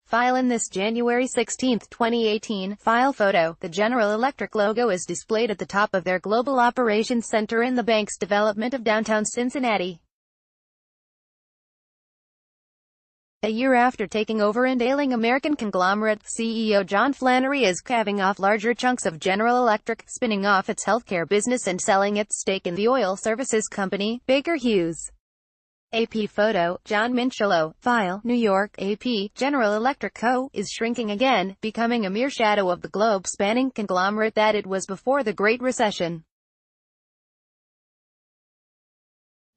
File in this January 16, 2018, file photo. The General Electric logo is displayed at the top of their Global Operations Center in the bank's development of downtown Cincinnati. A year after taking over and ailing American conglomerate, CEO John Flannery is carving off larger chunks of General Electric, spinning off its healthcare business and selling its stake in the oil services company, Baker Hughes. AP photo, John Minchillo, file, New York, AP, General Electric Co. is shrinking again, becoming a mere shadow of the globe-spanning conglomerate that it was before the Great Recession.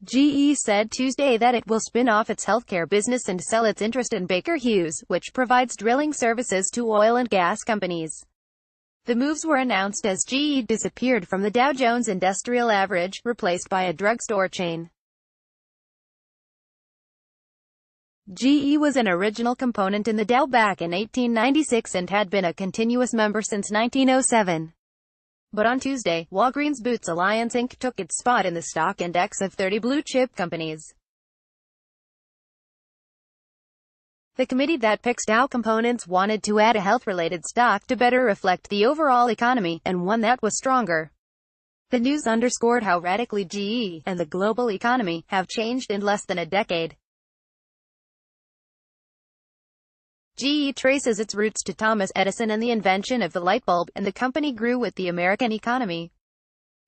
GE said Tuesday that it will spin off its healthcare business and sell its interest in Baker Hughes, which provides drilling services to oil and gas companies. The moves were announced as GE disappeared from the Dow Jones Industrial Average, replaced by a drugstore chain. GE was an original component in the Dow back in 1896 and had been a continuous member since 1907. But on Tuesday, Walgreens Boots Alliance Inc. took its spot in the stock index of 30 blue-chip companies. The committee that picks Dow components wanted to add a health-related stock to better reflect the overall economy, and one that was stronger. The news underscored how radically GE, and the global economy, have changed in less than a decade. GE traces its roots to Thomas Edison and the invention of the light bulb, and the company grew with the American economy.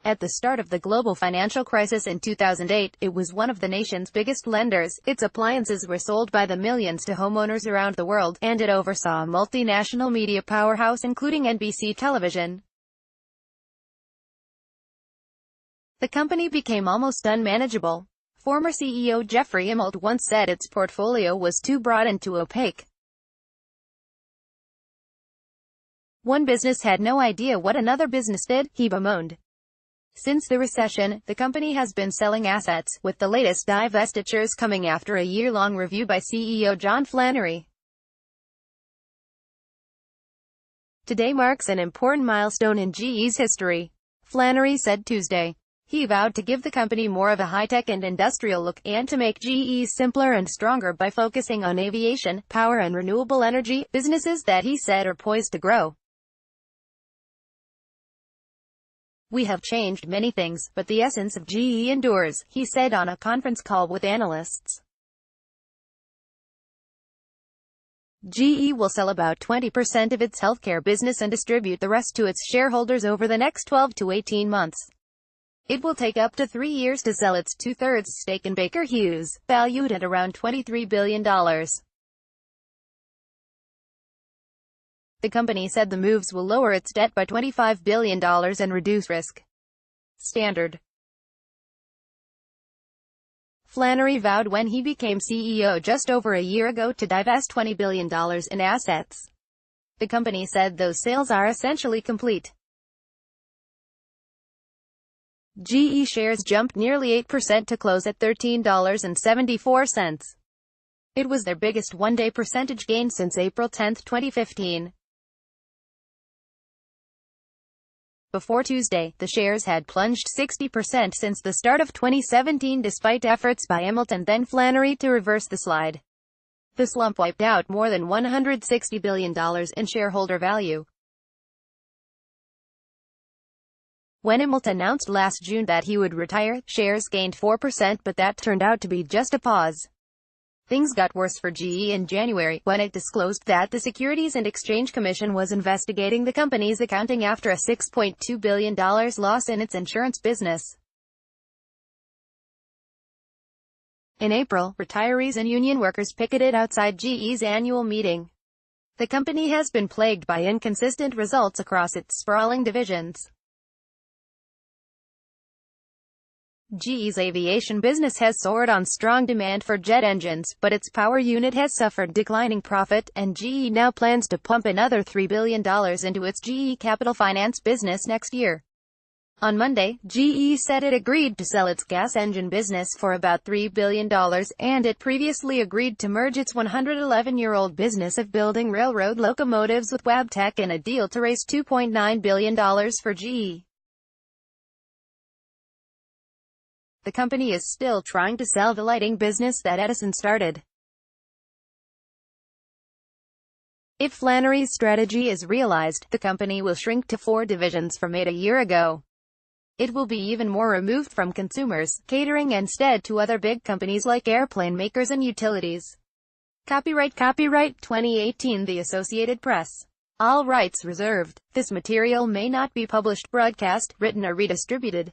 At the start of the global financial crisis in 2008, it was one of the nation's biggest lenders. Its appliances were sold by the millions to homeowners around the world, and it oversaw a multinational media powerhouse including NBC Television. The company became almost unmanageable. Former CEO Jeffrey Immelt once said its portfolio was too broad and too opaque. One business had no idea what another business did, he bemoaned. Since the recession, the company has been selling assets, with the latest divestitures coming after a year-long review by CEO John Flannery. Today marks an important milestone in GE's history, Flannery said Tuesday. He vowed to give the company more of a high-tech and industrial look, and to make GE simpler and stronger by focusing on aviation, power and renewable energy, businesses that he said are poised to grow. We have changed many things, but the essence of GE endures, he said on a conference call with analysts. GE will sell about 20% of its healthcare business and distribute the rest to its shareholders over the next 12 to 18 months. It will take up to 3 years to sell its two-thirds stake in Baker Hughes, valued at around $23 billion. The company said the moves will lower its debt by $25 billion and reduce risk. Standard. Flannery vowed when he became CEO just over a year ago to divest $20 billion in assets. The company said those sales are essentially complete. GE shares jumped nearly 8% to close at $13.74. It was their biggest one-day percentage gain since April 10, 2015. Before Tuesday, the shares had plunged 60% since the start of 2017 despite efforts by Immelt and then Flannery to reverse the slide. The slump wiped out more than $160 billion in shareholder value. When Immelt announced last June that he would retire, shares gained 4%, but that turned out to be just a pause. Things got worse for GE in January, when it disclosed that the Securities and Exchange Commission was investigating the company's accounting after a $6.2 billion loss in its insurance business. In April, retirees and union workers picketed outside GE's annual meeting. The company has been plagued by inconsistent results across its sprawling divisions. GE's aviation business has soared on strong demand for jet engines, but its power unit has suffered declining profit, and GE now plans to pump another $3 billion into its GE Capital Finance business next year. On Monday, GE said it agreed to sell its gas engine business for about $3 billion, and it previously agreed to merge its 111-year-old business of building railroad locomotives with Wabtec in a deal to raise $2.9 billion for GE. The company is still trying to sell the lighting business that Edison started. If Flannery's strategy is realized, the company will shrink to 4 divisions from 8 a year ago. It will be even more removed from consumers, catering instead to other big companies like airplane makers and utilities. Copyright 2018 The Associated Press. All rights reserved. This material may not be published, broadcast, written or redistributed.